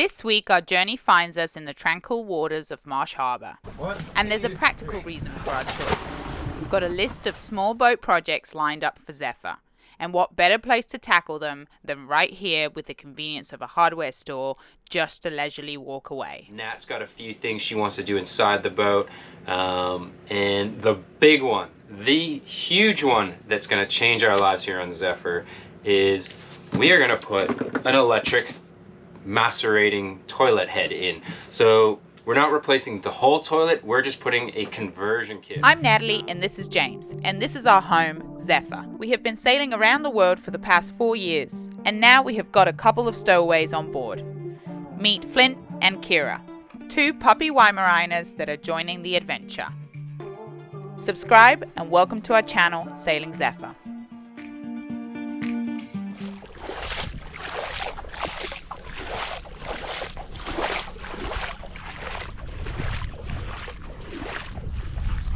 This week our journey finds us in the tranquil waters of Marsh Harbour. And there's a practical reason for our choice. We've got a list of small boat projects lined up for Zephyr. And what better place to tackle them than right here with the convenience of a hardware store just to leisurely walk away. Nat's got a few things she wants to do inside the boat. And the big one, the huge one that's going to change our lives here on Zephyr is we are going to put an electric macerating toilet head in. So we're not replacing the whole toilet, we're just putting a conversion kit. I'm Natalie and this is James, and this is our home, Zephyr. We have been sailing around the world for the past 4 years, and now we have got a couple of stowaways on board. Meet Flint and Kira, two puppy Weimaraners that are joining the adventure. Subscribe and welcome to our channel, Sailing Zephyr.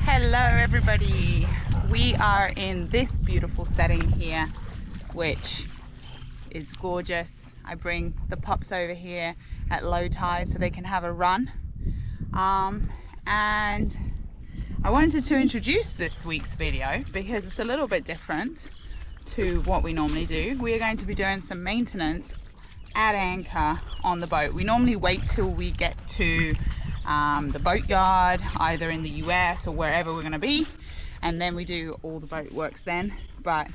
Hello everybody, we are in this beautiful setting here, which is gorgeous. I bring the pups over here at low tide so they can have a run. And I wanted to introduce this week's video because it's a little bit different to what we normally do. We are going to be doing some maintenance at anchor on the boat. We normally wait till we get to the boatyard, either in the US or wherever we're going to be, and then we do all the boat works then. But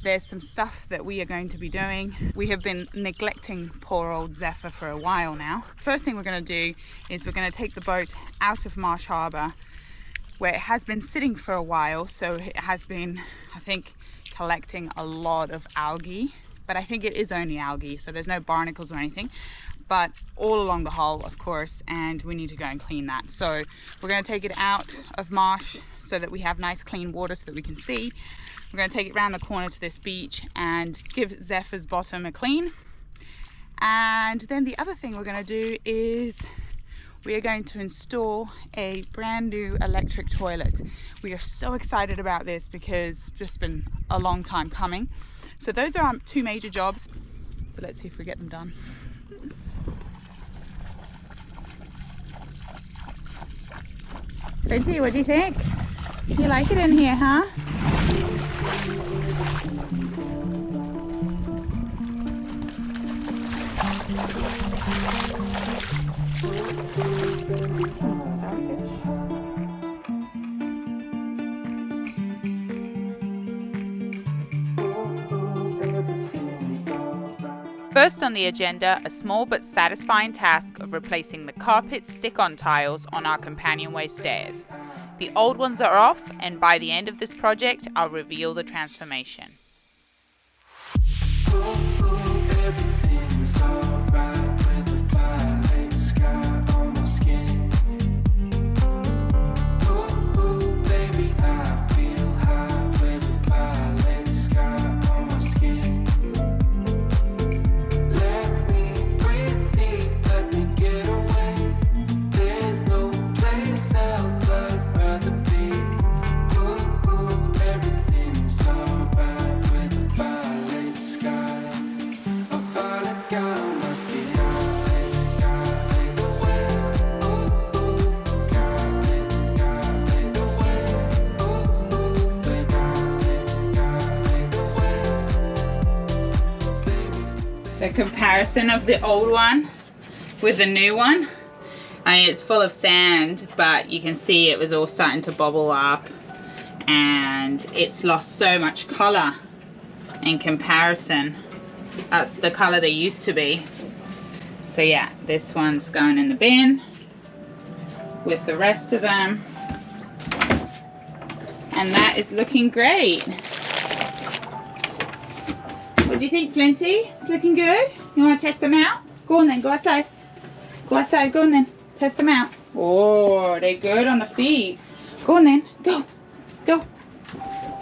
there's some stuff that we are going to be doing. We have been neglecting poor old Zephyr for a while now. First thing we're going to do is we're going to take the boat out of Marsh Harbour, where it has been sitting for a while. So it has been, I think, collecting a lot of algae, but I think it is only algae, so there's no barnacles or anything. But all along the hull, of course, and we need to go and clean that. So we're going to take it out of marsh so that we have nice clean water so that we can see. We're going to take it around the corner to this beach and give Zephyr's bottom a clean. And then the other thing we're going to do is we are going to install a brand new electric toilet. We are so excited about this because it's just been a long time coming. So those are our two major jobs. So let's see if we get them done. Lindsay, what do you think? You like it in here, huh? First on the agenda, a small but satisfying task of replacing the carpet stick-on tiles on our Companionway stairs. The old ones are off, and by the end of this project, I'll reveal the transformation. The comparison of the old one with the new one. I mean, it's full of sand, but you can see it was all starting to bubble up and it's lost so much color in comparison. That's the color they used to be. So yeah, this one's going in the bin with the rest of them. And that is looking great. What do you think, Flinty? It's looking good? You want to test them out? Go on then, go outside. Go outside, go on then. Test them out. Oh, they're good on the feet. Go on then, go. Go.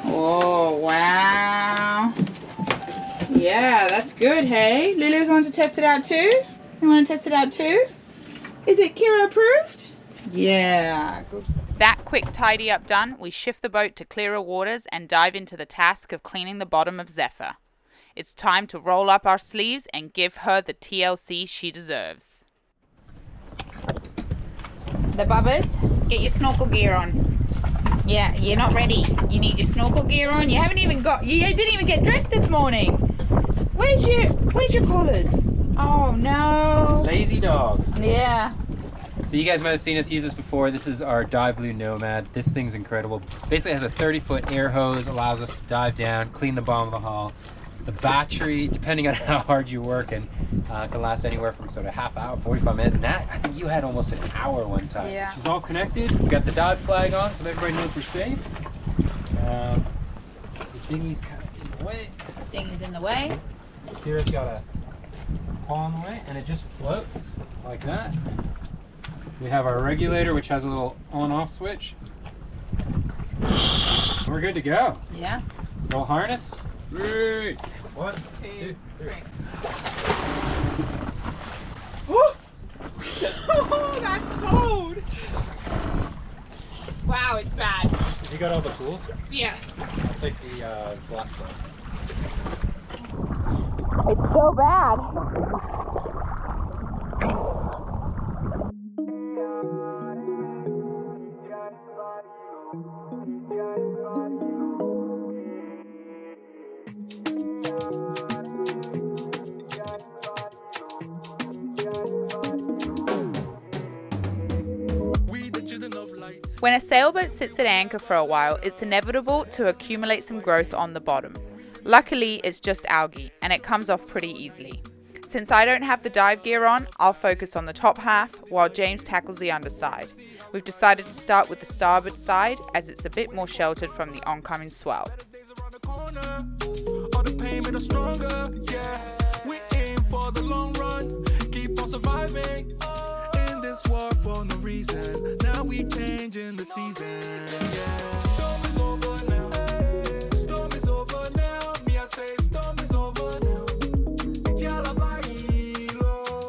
Oh, wow. Yeah, that's good, hey? Lulu wants to test it out too? You want to test it out too? Is it Kira approved? Yeah. Good. That quick tidy up done, we shift the boat to clearer waters and dive into the task of cleaning the bottom of Zephyr. It's time to roll up our sleeves and give her the TLC she deserves. The bubbers, get your snorkel gear on. Yeah, you're not ready. You need your snorkel gear on. You didn't even get dressed this morning. Where's your collars? Oh no. Lazy dogs. Yeah. So you guys might have seen us use this before. This is our Dive Blue Nomad. This thing's incredible. Basically has a 30-foot air hose, allows us to dive down, clean the bottom of the hull. The battery, depending on how hard you work, and can last anywhere from sort of half hour, 45 minutes. Nat, I think you had almost an hour one time. Yeah. She's all connected. We got the dive flag on, so everybody knows we're safe. The dinghy's kind of in the way. Dinghy's in the way. Here's got a paw in the way, and it just floats like that. We have our regulator, which has a little on-off switch. We're good to go. Yeah. Roll harness. 3, 1, 2, 3. Oh, that's cold. Wow, it's bad. You got all the tools? Yeah. I'll take the black one. It's so bad. When a sailboat sits at anchor for a while, it's inevitable to accumulate some growth on the bottom. Luckily, it's just algae, and it comes off pretty easily. Since I don't have the dive gear on, I'll focus on the top half, while James tackles the underside. We've decided to start with the starboard side, as it's a bit more sheltered from the oncoming swell. War for no reason. Now we changing the season. Yeah. Storm is over now. Storm is over now. Me I say storm is over now.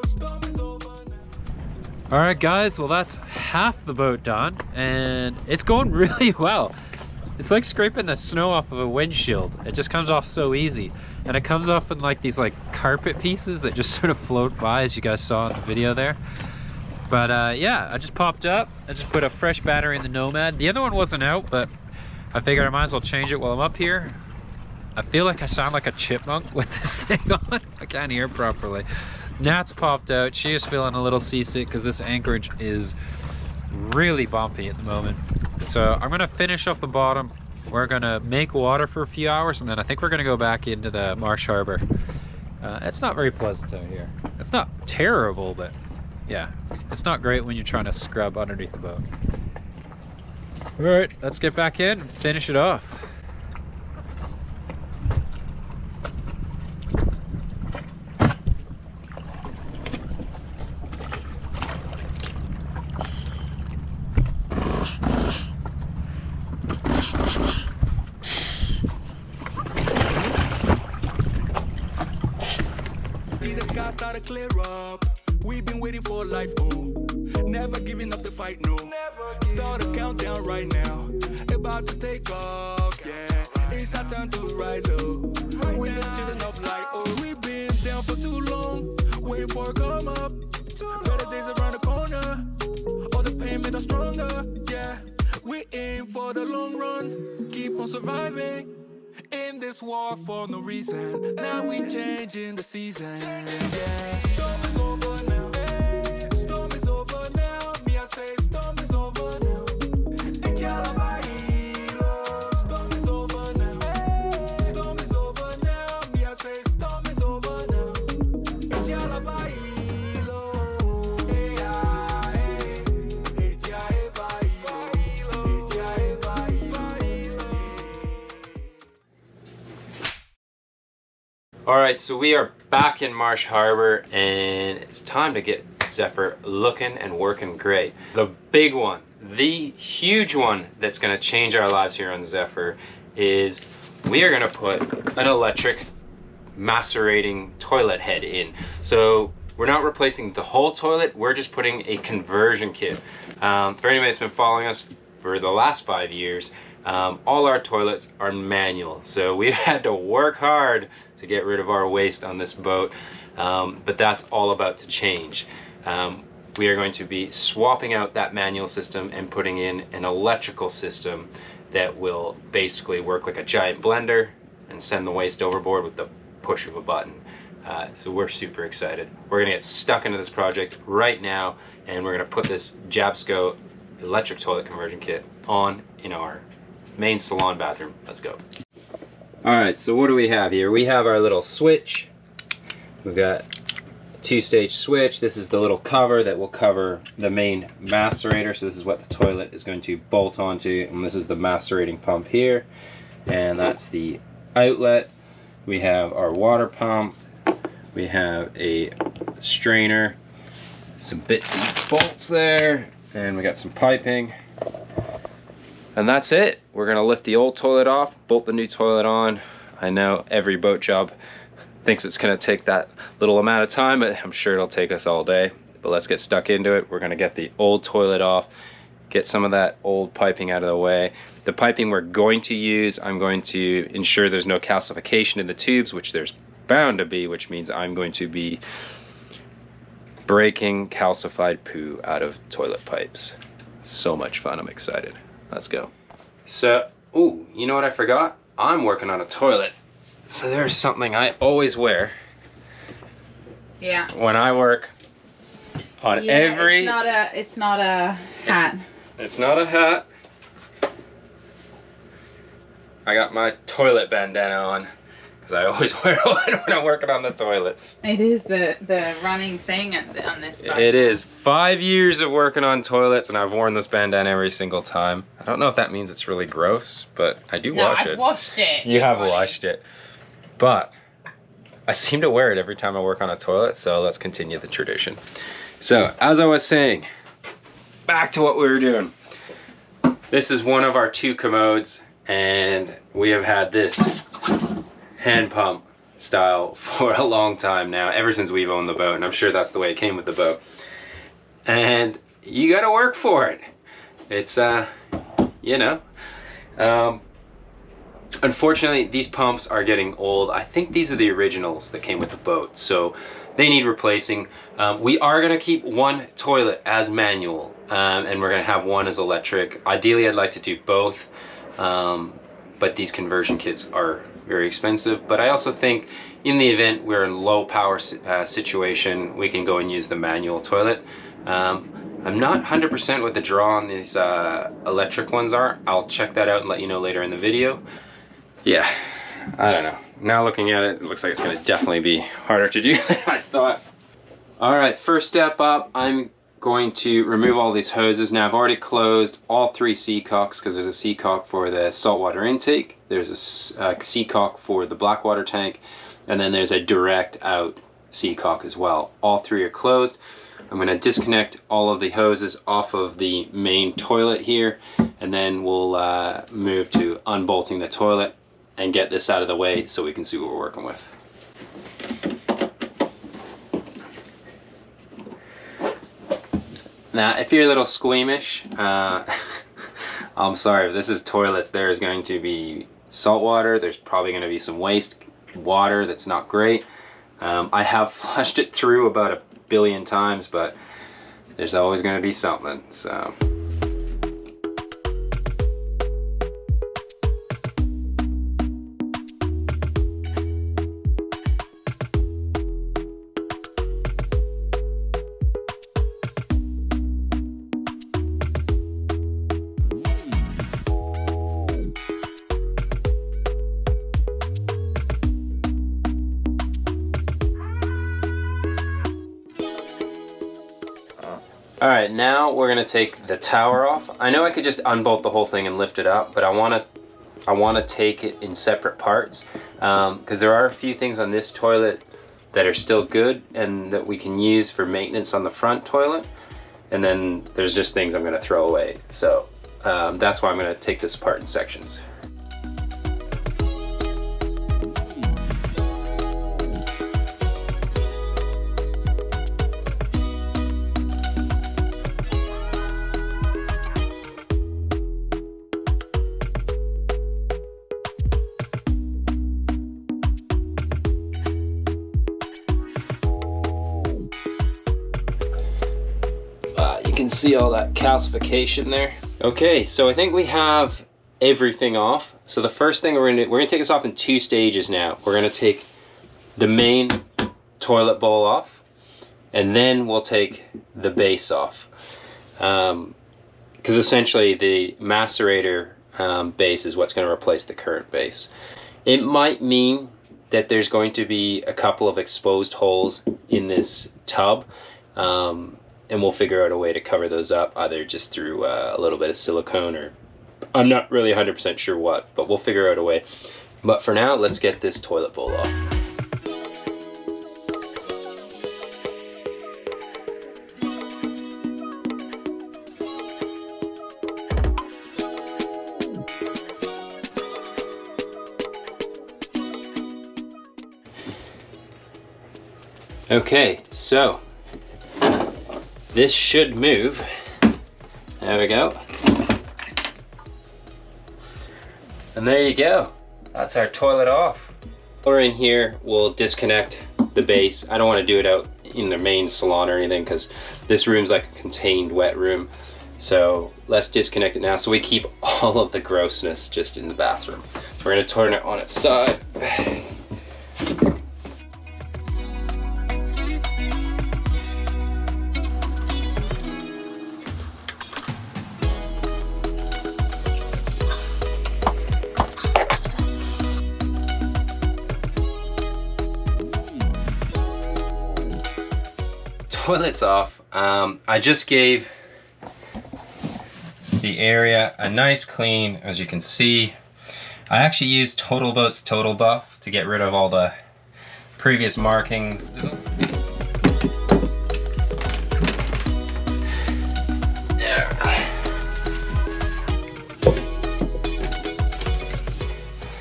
Storm is over now. All right, guys. Well, that's half the boat done, and it's going really well. It's like scraping the snow off of a windshield. It just comes off so easy, and it comes off in like these carpet pieces that just sort of float by, as you guys saw in the video there. But yeah, I just popped up. I just put a fresh battery in the Nomad. The other one wasn't out, but I figured I might as well change it while I'm up here. I feel like I sound like a chipmunk with this thing on. I can't hear properly. Nat's popped out. She is feeling a little seasick because this anchorage is really bumpy at the moment. So I'm gonna finish off the bottom. We're gonna make water for a few hours, and then I think we're gonna go back into the Marsh Harbor. It's not very pleasant out here. It's not terrible, but yeah, it's not great when you're trying to scrub underneath the boat. All right, let's get back in and finish it off. See the sky start to clear up. We've been waiting for life, oh. Never giving up the fight, no. Start a countdown right now. About to take off, yeah. It's our turn to rise, oh. We're the children of light, oh. We've been down for too long. Waiting for a come up. Better days around the corner. All the pain made us stronger, yeah. We aim for the long run. Keep on surviving. In this war for no reason. Now we changing the season, yeah. Storm is over now. Storm is over now. Me I say storm is over now. Storm is over now. Storm is over now. Me I say storm is over now. Alright, so we are back in Marsh Harbor, and it's time to get Zephyr looking and working great. The big one, the huge one that's going to change our lives here on Zephyr is we are going to put an electric macerating toilet head in. So we're not replacing the whole toilet, we're just putting a conversion kit. For anybody that's been following us for the last 5 years, All our toilets are manual, so we've had to work hard to get rid of our waste on this boat, but that's all about to change. We are going to be swapping out that manual system and putting in an electrical system that will basically work like a giant blender and send the waste overboard with the push of a button. So we're super excited. We're gonna get stuck into this project right now, and we're gonna put this Jabsco electric toilet conversion kit on in our main salon bathroom. Let's go. All right, so what do we have here? We have our little switch. We've got a 2-stage switch. This is the little cover that will cover the main macerator. So this is what the toilet is going to bolt onto, and this is the macerating pump here, and that's the outlet. We have our water pump. We have a strainer, some bits and bolts there, and we got some piping. And that's it. We're gonna lift the old toilet off, bolt the new toilet on. I know every boat job thinks it's gonna take that little amount of time, but I'm sure it'll take us all day. But let's get stuck into it. We're gonna get the old toilet off, get some of that old piping out of the way. The piping we're going to use, I'm going to ensure there's no calcification in the tubes, which there's bound to be, which means I'm going to be breaking calcified poo out of toilet pipes. So much fun, I'm excited. Let's go. So, ooh, you know what I forgot? I'm working on a toilet. So there's something I always wear. Yeah. When I work on every... It's not a hat. It's not a hat. I got my toilet bandana on because I always wear one when I'm working on the toilets. It is the running thing on this boat. It is 5 years of working on toilets, and I've worn this bandana every single time. I don't know if that means it's really gross, but I do wash it. I've washed it. You have washed it. But I seem to wear it every time I work on a toilet, so let's continue the tradition. So, as I was saying, back to what we were doing. This is one of our 2 commodes, and we have had this hand pump style for a long time now, ever since we've owned the boat, and I'm sure that's the way it came with the boat. And you gotta work for it. It's, you know. Unfortunately, these pumps are getting old. I think these are the originals that came with the boat, so they need replacing. We are gonna keep one toilet as manual, and we're gonna have one as electric. Ideally, I'd like to do both, but these conversion kits are very expensive. But I also think in the event we're in low power situation, we can go and use the manual toilet. I'm not 100% what the draw on these electric ones are. I'll check that out and let you know later in the video. Yeah, I don't know. Now looking at it, it looks like it's gonna definitely be harder to do than I thought. All right, first step up, I'm going to remove all these hoses. Now I've already closed all 3 seacocks because there's a seacock for the saltwater intake, there's a seacock for the blackwater tank, and then there's a direct out seacock as well. All 3 are closed. I'm going to disconnect all of the hoses off of the main toilet here, and then we'll move to unbolting the toilet and get this out of the way so we can see what we're working with. Now, if you're a little squeamish, I'm sorry, but this is toilets. There is going to be salt water. There's probably going to be some waste water that's not great. I have flushed it through about 1 billion times, but there's always going to be something, so. Alright, now we're gonna take the tower off. I know I could just unbolt the whole thing and lift it up, but I wanna take it in separate parts, because there are a few things on this toilet that are still good and that we can use for maintenance on the front toilet, and then there's just things I'm gonna throw away. So that's why I'm gonna take this apart in sections. You can see all that calcification there. Okay, so I think we have everything off. So the first thing we're gonna take this off in 2 stages now. We're gonna take the main toilet bowl off, and then we'll take the base off. Because essentially the macerator base is what's going to replace the current base. It might mean that there's going to be a couple of exposed holes in this tub, and we'll figure out a way to cover those up, either just through a little bit of silicone, or I'm not really 100% sure what, but we'll figure out a way. But for now, let's get this toilet bowl off. Okay, so this should move. There we go. And there you go. That's our toilet off. Or in here, we'll disconnect the base. I don't want to do it out in the main salon or anything, because this room's like a contained wet room. So let's disconnect it now so we keep all of the grossness just in the bathroom. So we're gonna turn it on its side. Toilet's off. I just gave the area a nice clean. As you can see, I actually used Totalboat's Total Buff to get rid of all the previous markings.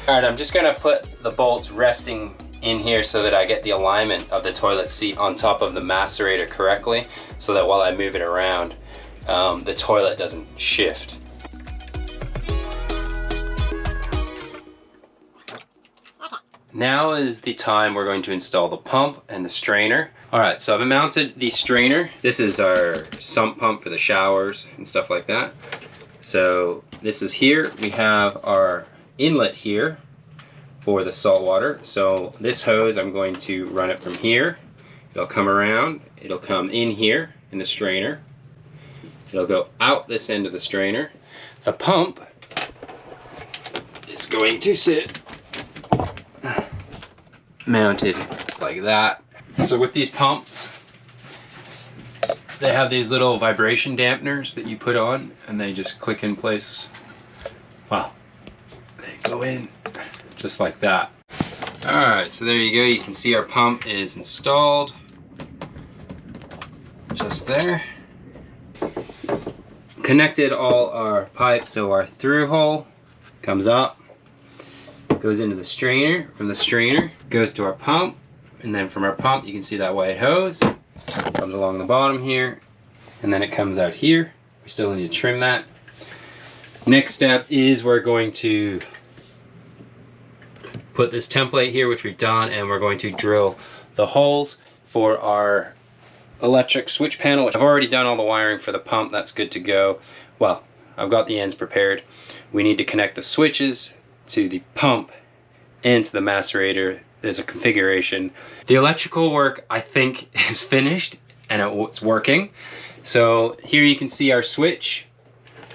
Alright, I'm just gonna put the bolts resting in here so that I get the alignment of the toilet seat on top of the macerator correctly, so that while I move it around, the toilet doesn't shift. Now is the time we're going to install the pump and the strainer. Alright, so I've mounted the strainer. This is our sump pump for the showers and stuff like that. So this is here. We have our inlet here for the salt water. So this hose, I'm going to run it from here. It'll come around, it'll come in here in the strainer. It'll go out this end of the strainer. The pump is going to sit mounted like that. So with these pumps, they have these little vibration dampeners that you put on, and they just click in place. Wow, they go in just like that. Alright, so there you go. You can see our pump is installed just there. Connected all our pipes, so our through hole comes up, goes into the strainer, from the strainer goes to our pump, and then from our pump you can see that white hose comes along the bottom here, and then it comes out here. We still need to trim that. Next step is we're going to put this template here, which we've done, and we're going to drill the holes for our electric switch panel. I've already done all the wiring for the pump. That's good to go. Well, I've got the ends prepared. We need to connect the switches to the pump and to the macerator. There's a configuration. The electrical work, I think, is finished and it's working. So here you can see our switch.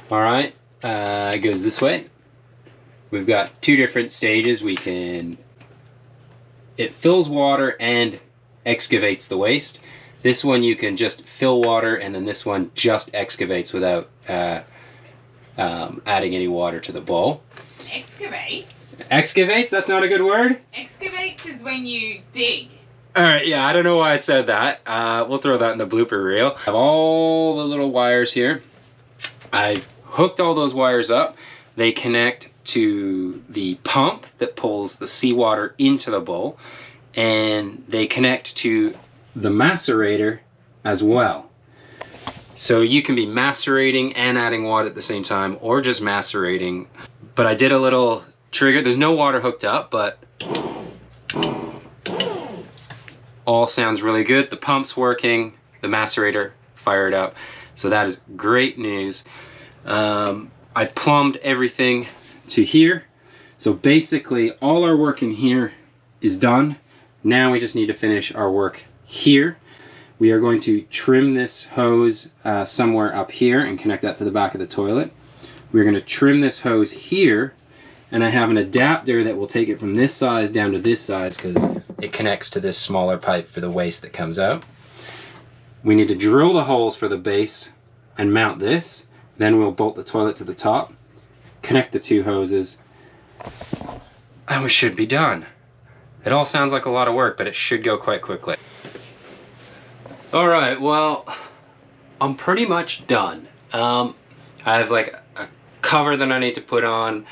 All right, it goes this way. We've got 2 different stages. It fills water and excavates the waste. This one you can just fill water, and then this one just excavates without adding any water to the bowl. Excavates? Excavates? That's not a good word? Excavates is when you dig. Alright, yeah, I don't know why I said that. We'll throw that in the blooper reel. I have all the little wires here. I've hooked all those wires up. They connect to the pump that pulls the seawater into the bowl, and they connect to the macerator as well. So you can be macerating and adding water at the same time, or just macerating. But I did a little trigger. There's no water hooked up, but all sounds really good. The pump's working, the macerator fired up. So that is great news. I've plumbed everything to here. So basically all our work in here is done. Now we just need to finish our work here. We are going to trim this hose somewhere up here and connect that to the back of the toilet. We're going to trim this hose here, and I have an adapter that will take it from this size down to this size because it connects to this smaller pipe for the waste that comes out. We need to drill the holes for the base and mount this. Then we'll bolt the toilet to the top, connect the two hoses, and we should be done. It all sounds like a lot of work, but it should go quite quickly. All right, well, I'm pretty much done. I have like a cover that I need to put on,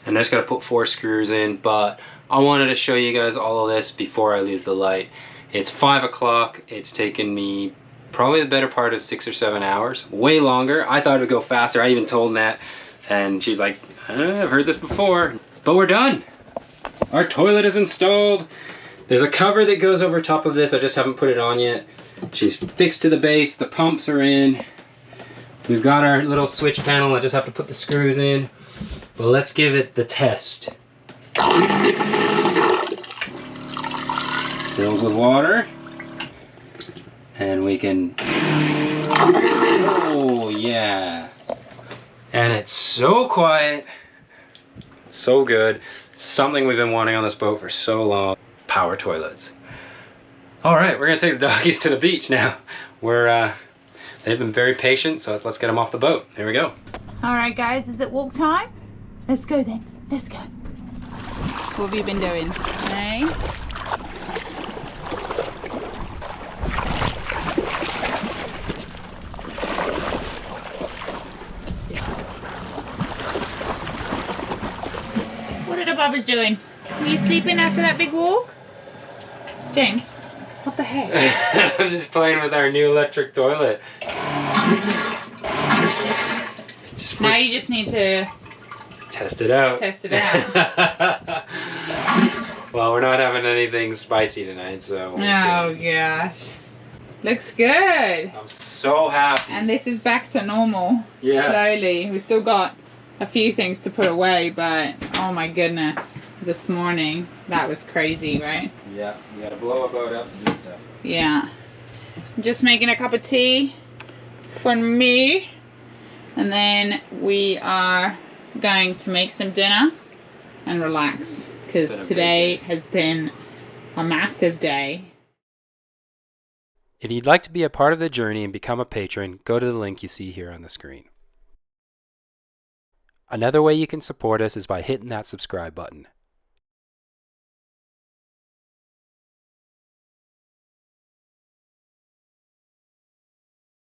and I just gotta put 4 screws in, but I wanted to show you guys all of this before I lose the light. It's 5 o'clock. It's taken me probably the better part of 6 or 7 hours, way longer. I thought it would go faster. I even told Nat, and she's like, I've heard this before, but we're done. Our toilet is installed. There's a cover that goes over top of this. I just haven't put it on yet. She's fixed to the base. The pumps are in. We've got our little switch panel. I just have to put the screws in. Well, let's give it the test. Fills with water. And we can... Oh, yeah. And it's so quiet. So good. It's something we've been wanting on this boat for so long. Power toilets. All right, we're gonna take the doggies to the beach now. They've been very patient, so let's get them off the boat. Here we go. All right, guys, is it walk time? Let's go then. Let's go. What have you been doing? Hey? What are the bubbas doing? Are you sleeping after that big walk? James, what the heck? I'm just playing with our new electric toilet. Now you just need to test it out. Test it out. Well, we're not having anything spicy tonight, so we'll oh see. gosh. Looks good. I'm so happy. And this is back to normal. Yeah. Slowly. We still got a few things to put away, but oh my goodness. This morning, that was crazy, right? Yeah, you gotta blow a boat up to do stuff. Yeah. Just making a cup of tea for me. And then we are going to make some dinner and relax. Because today has been a massive day. If you'd like to be a part of the journey and become a patron, go to the link you see here on the screen. Another way you can support us is by hitting that subscribe button.